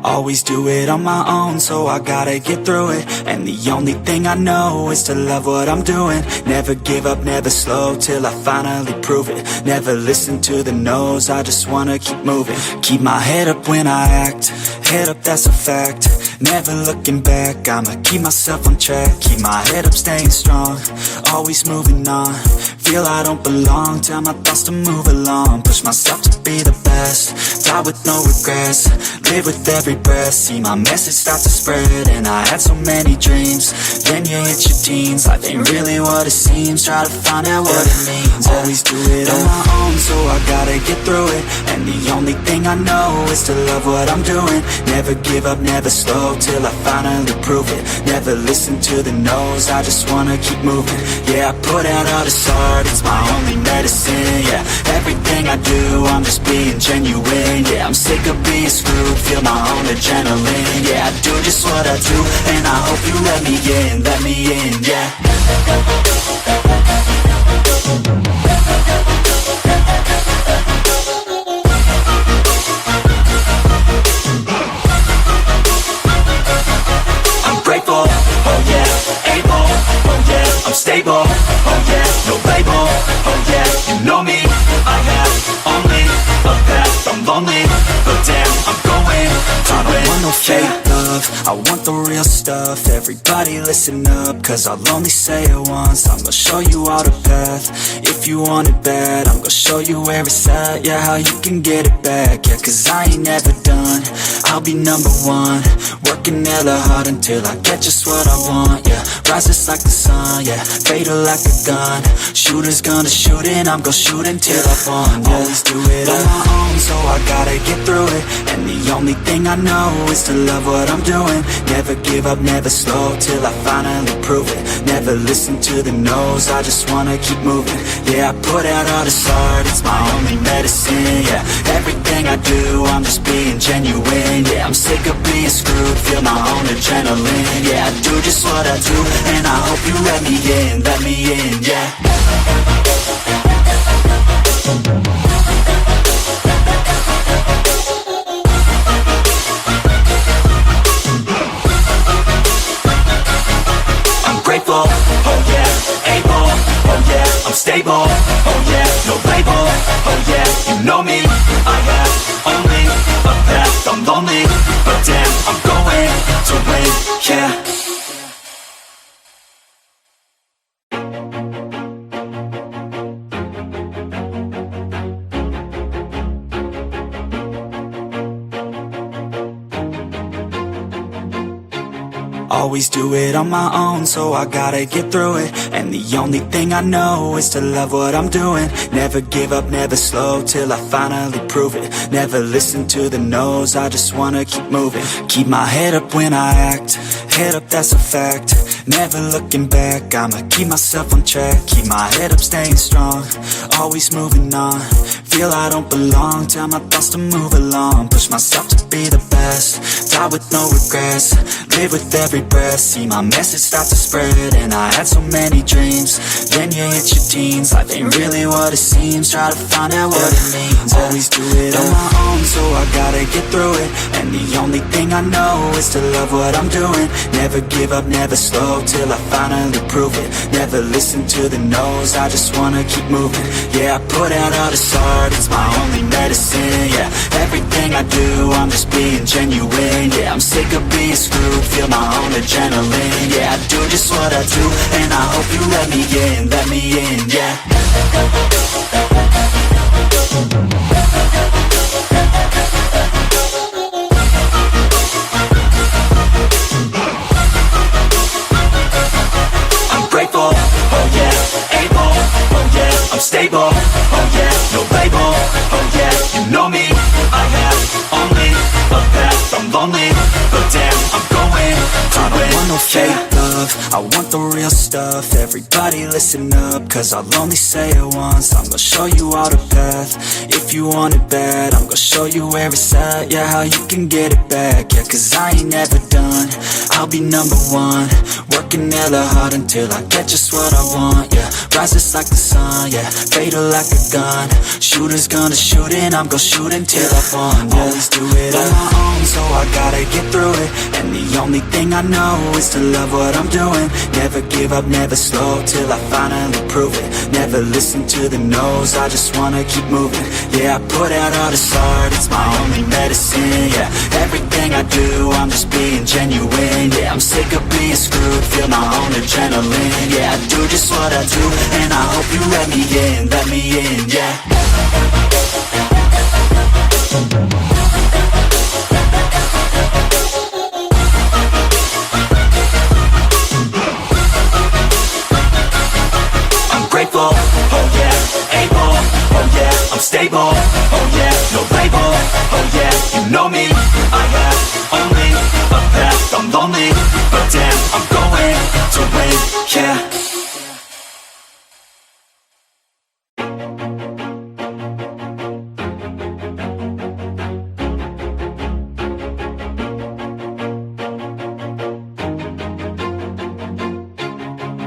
Always do it on my own, so I gotta get through it. And the only thing I know is to love what I'm doing. Never give up, never slow, till I finally prove it. Never listen to the no's, I just wanna keep moving. Keep my head up when I act, head up, that's a fact. Never looking back, I'ma keep myself on track. Keep my head up, staying strong, always moving on. Feel I don't belong, tell my thoughts to move along. Push myself to be the best, die with no regrets. Live with every breath, see my message start to spread. And I had so many dreams, then you hit your teens. Life ain't really what it seems, try to find out what it means. Always do it on my own, so I gotta get through it. And the only thing I know is to love what I'm doing. Never give up, never slow, till I finally prove it. Never listen to the no's, I just wanna keep moving. Yeah, I put out all this art, it's my only medicine. Yeah, everything I do, I'm just being genuine. Yeah, I'm sick of being screwed, feel my own adrenaline. Yeah, I do just what I do, and I hope you let me in, yeah. I'm grateful, oh yeah, able, oh yeah, I'm stable, oh yeah, no label, oh yeah, you know me, I have only a path, I'm lonely, but damn, I'm going to win. I don't want no fake love, I want the real stuff. Everybody listen up, cause I'll only say it once. I'm gonna show you all the path, if you want it bad. I'm gonna show you where it's at, yeah, how you can get it back. Yeah, cause I ain't never done, I'll be number one. Working hella hard until I get just what I want, yeah. Rises like the sun, yeah, fatal like a gun. Shooters gonna shoot and I'm gonna shoot until I won, yeah. Always do it on my own, so I gotta get through it. And the only thing I know is to love what I'm doing. Never give up, never slow, till I finally prove it. Never listen to the no's, I just wanna keep moving. Yeah, I put out all this art, it's my only medicine. Yeah, everything I do, I'm just being genuine. Yeah, I'm sick of being screwed, feel my own adrenaline. Yeah, I do just what I do, and I hope you let me in, yeah. I'm grateful, oh yeah, able, oh yeah, I'm stable, oh yeah, no label, oh yeah, you know me, I have only a path, I'm lonely, but damn, I'm going to win, yeah. Always do it on my own, so I gotta get through it. And the only thing I know is to love what I'm doing. Never give up, never slow, till I finally prove it. Never listen to the no's, I just wanna keep moving. Keep my head up when I act, head up, that's a fact. Never looking back, I'ma keep myself on track. Keep my head up, staying strong, always moving on. Feel I don't belong, tell my thoughts to move along. Push myself to be the best, die with no regrets. Live with every breath, see my message start to spread. And I had so many dreams, then you hit your teens. Life ain't really what it seems, try to find out what it means. Always do it on my own, so I gotta get through it. And the only thing I know is to love what I'm doing. Never give up, never slow, till I finally prove it. Never listen to the no's, I just wanna keep moving. Yeah, I put out all this art, it's my only medicine. Yeah, everything I do, I'm just being genuine. Yeah, I'm sick of being screwed, feel my own adrenaline. Yeah, I do just what I do, and I hope you let me in, yeah. I'm grateful, oh yeah, able, oh yeah, I'm stable, oh yeah, no label, oh yeah, you know me, I have only a path, I'm lonely, but damn, I'm going to win. I don't want no fake love, I want the real stuff. Everybody listen up, cause I'll only say it once. I'm gonna show you all the path, if you want it bad. I'm gonna show you where it's at, yeah, how you can get it back. Yeah, cause I ain't never done, I'll be number one. Working hella hard until I get just what I want, yeah. Rises like the sun, yeah. Fatal like a gun. Shooters gonna shoot and I'm gonna shoot until I fall, yeah. Always do it on my own, so I gotta get through it. And the only thing I know is to love what I'm doing. Never give up, never slow, till I finally prove it. Never listen to the no's, I just wanna keep moving. Yeah, I put out all this art, it's my only medicine, yeah. Everything I do, I'm just being genuine, yeah. I'm sick of being screwed, feel my own adrenaline, yeah. I do just what I do, and I hope you let me in, yeah. Grateful, oh yeah, able, oh yeah, I'm stable, oh yeah, no label, oh yeah, you know me, I have only a path, I'm lonely, but damn, I'm going to win, yeah.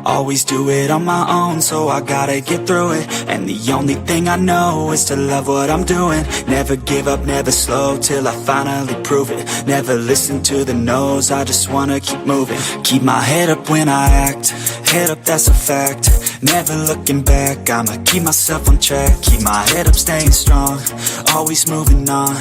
Always do it on my own, so I gotta get through it. And the only thing I know is to love what I'm doing. Never give up, never slow, till I finally prove it. Never listen to the no's, I just wanna keep moving. Keep my head up when I act, head up, that's a fact. Never looking back, I'ma keep myself on track. Keep my head up, staying strong, always moving on.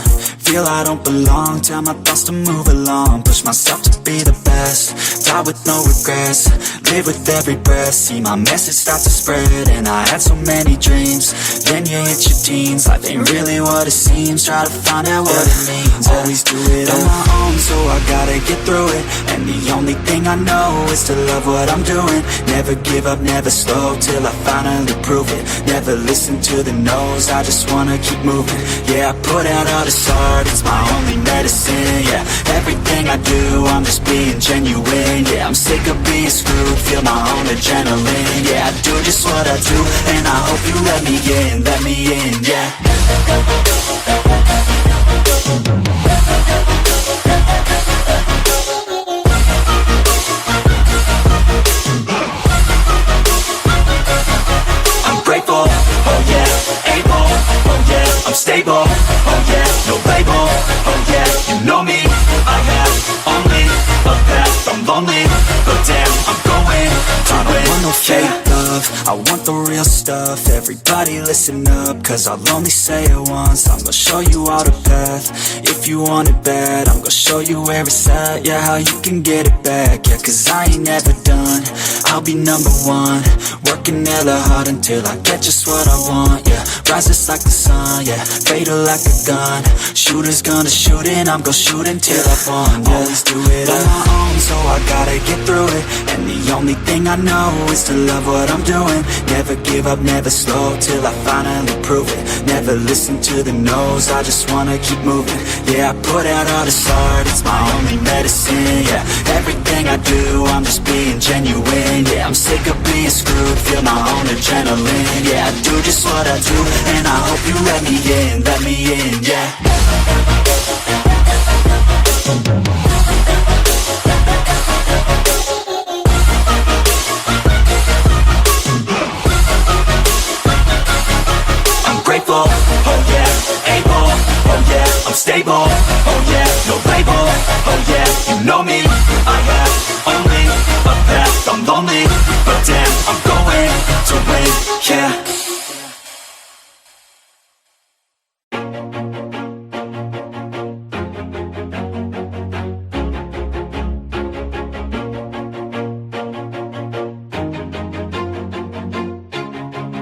Feel I don't belong, tell my thoughts to move along. Push myself to be the best, die with no regrets. Live with every breath, see my message start to spread. And I had so many dreams, then you hit your teens. Life ain't really what it seems, try to find out what it means. Always do it on my own, so I gotta get through it. And the only thing I know is to love what I'm doing. Never give up, never slow, till I finally prove it. Never listen to the no's, I just wanna keep moving. Yeah, I put out all this art, it's my only medicine, yeah. Everything I do, I'm just being genuine, yeah. I'm sick of being screwed, feel my own adrenaline, yeah. I do just what I do, and I hope you let me in, yeah. I'm grateful, oh yeah, able, oh yeah, I'm stable, oh yeah, no label, oh yeah, you know me, I have only a path, I'm lonely, but damn, I'm going to win. I don't want no fake love, I want the real stuff. Everybody listen up, cause I'll only say it once. I'm gonna show you all the path, if you want it bad. I'm gonna show you where it's at, yeah, how you can get it back. Yeah, cause I ain't never done, I'll be number one. Working hella hard until I get just what I want, yeah. Rises like the sun, yeah, fatal like a gun. Shooters gonna shoot and I'm gonna shoot until I fall, yeah. Always do it on my own, so I gotta get through it. And the only thing I know is to love what I'm doing. Never give up, never slow, till I finally prove it. Never listen to the no's, I just wanna keep moving. Yeah, I put out all this art, it's my only medicine, yeah. Everything I do, I'm just being genuine, yeah. I'm sick of being screwed, feel my own adrenaline, yeah. I do just what I do, and I hope you let me in, yeah. I'm grateful, oh yeah, able, oh yeah, I'm stable, oh yeah, no label, oh yeah, you know me, I have only a path, I'm lonely, but damn, I'm going to win, yeah.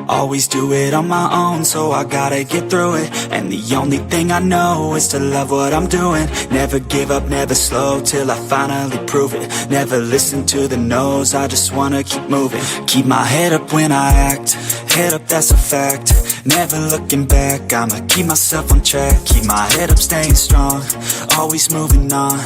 Always do it on my own, so I gotta get through it. And the only thing I know is to love what I'm doing. Never give up, never slow, till I finally prove it. Never listen to the no's, I just wanna keep moving. Keep my head up when I act, head up, that's a fact. Never looking back, I'ma keep myself on track. Keep my head up, staying strong, always moving on.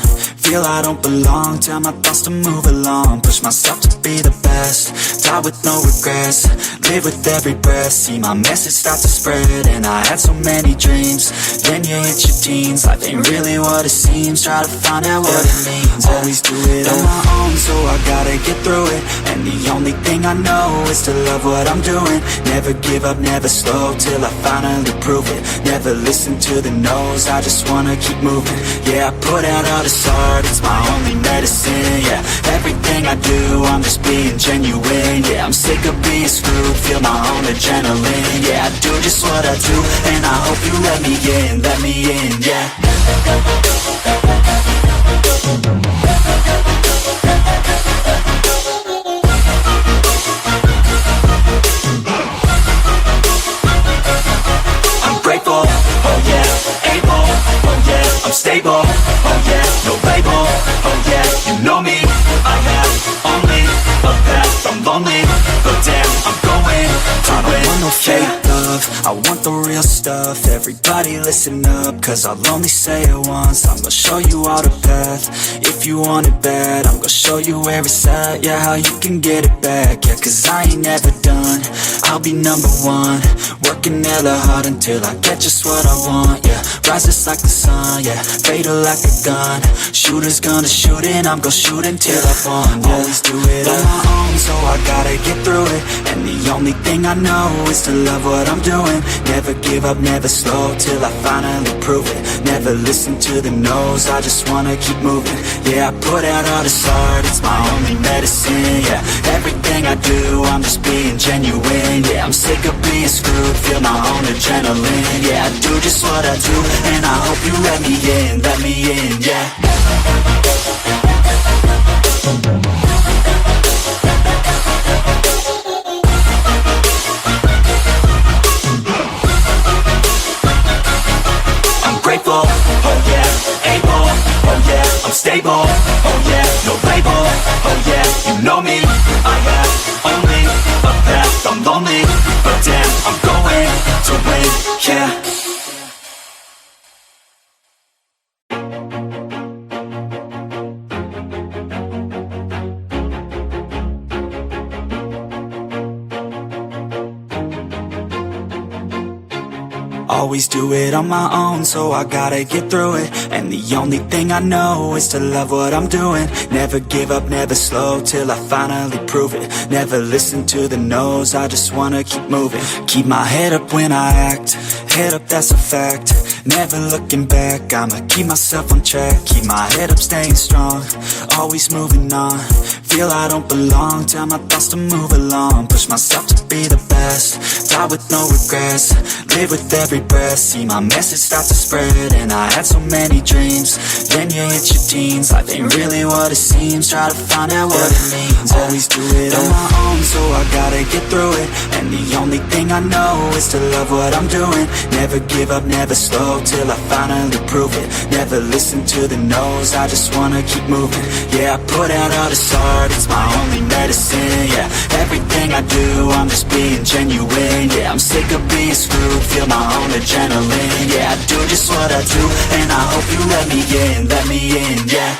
Feel I don't belong, tell my thoughts to move along. Push myself to be the best, die with no regrets. Live with every breath, see my message start to spread. And I had so many dreams, then you hit your teens. Life ain't really what it seems, try to find out what it means. Always do it on my own, so I gotta get through it. And the only thing I know is to love what I'm doing. Never give up, never slow, till I finally prove it. Never listen to the no's, I just wanna keep moving. Yeah, I put out all this art, it's my only medicine. Yeah, everything I do, I'm just being genuine. Yeah, I'm sick of being screwed, feel my own adrenaline. Yeah, I do just what I do, and I hope you let me in, yeah. I'm grateful, oh yeah, able, oh yeah, I'm stable, oh yeah, no label, oh yeah, you know me, I have only a path, I'm lonely, but damn, I'm going to win. I don't want no fake love, I want the real stuff. Everybody listen up, cause I'll only say it once. I'm gonna show you all the path, if you want it bad. I'm gonna show you where it's at, yeah, how you can get it back. Yeah, cause I ain't never done, I'll be number one. Working hella hard until I get just what I want, yeah. Rises like the sun, yeah, fatal like a gun. Shooters gonna shoot and I'm gonna shoot until I won, yeah. Always do it on my own, so I gotta get through it. And the only thing I know is to love what I'm doing. Never give up, never slow, till I finally prove it. Never listen to the no's, I just wanna keep moving. Yeah, I put out all this art, it's my only medicine. Yeah, everything I do, I'm just being genuine. Yeah, I'm sick of being screwed, feel my own adrenaline. Yeah, I do just what I do, and I hope you let me in, yeah. Grateful, oh yeah, able, oh yeah, I'm stable, oh yeah, no label, oh yeah, you know me, I have only a path, I'm lonely, but damn, I'm going to win, yeah. Always do it on my own, so I gotta get through it. And the only thing I know is to love what I'm doing. Never give up, never slow, till I finally prove it. Never listen to the no's, I just wanna keep moving. Keep my head up when I act, head up, that's a fact. Never looking back, I'ma keep myself on track. Keep my head up, staying strong, always moving on. Feel I don't belong, tell my thoughts to move along. Push myself to be the best, die with no regrets. Live with every breath, see my message start to spread. And I had so many dreams, then you hit your teens. Life ain't really what it seems, try to find out what it means. Always do it on my own, so I gotta get through it. And the only thing I know is to love what I'm doing. Never give up, never slow, till I finally prove it. Never listen to the no's, I just wanna keep moving. Yeah, I put out all this art, it's my only medicine. Yeah, everything I do, I'm just being genuine. Yeah, I'm sick of being screwed, feel my own adrenaline. Yeah, I do just what I do, and I hope you let me in, yeah.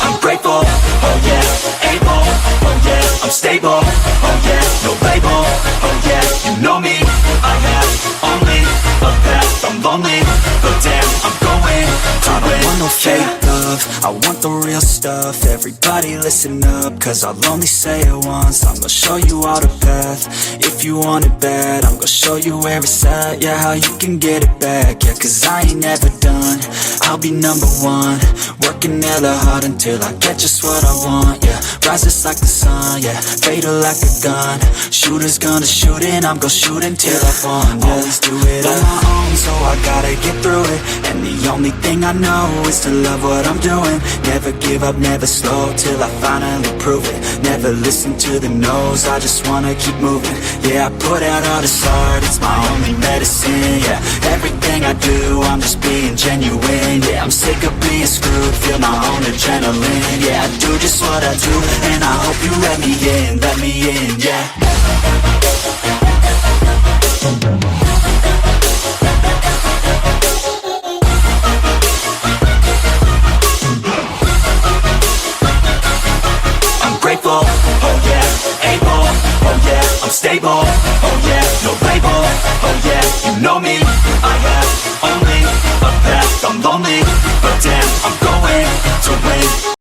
I'm grateful, oh yeah, able, oh yeah, I'm stable, oh yeah, no label, oh yeah, you know me, I have only a path, I'm lonely, but damn, I'm going to win. I don't want no fake love, I want the real stuff. Everybody listen up, cause I'll only say it once. I'm gonna show you all the path, if you want it bad. I'm gonna show you where it's at, yeah, how you can get it back. Yeah, cause I ain't never done, I'll be number one. Working hella hard until I get just what I want, yeah. Rises like the sun, yeah, fatal like a gun. Shooters gonna shoot and I'm gonna shoot until I won, yeah. Always do it on my own, so I gotta get through it. And the only thing I know is to love what I'm doing. Never give up, never slow, till I finally prove it. Never listen to the no's, I just wanna keep moving. Yeah, I put out all this art, it's my only medicine. Yeah, everything I do, I'm just being genuine. Yeah, I'm sick of being screwed, feel my own adrenaline. Yeah, I do just what I do, and I hope you let me in, yeah. I'm grateful, oh yeah, able, oh yeah, I'm stable, oh yeah, no label, oh yeah, you know me, I have only a path, I'm lonely, but damn, I'm going to win.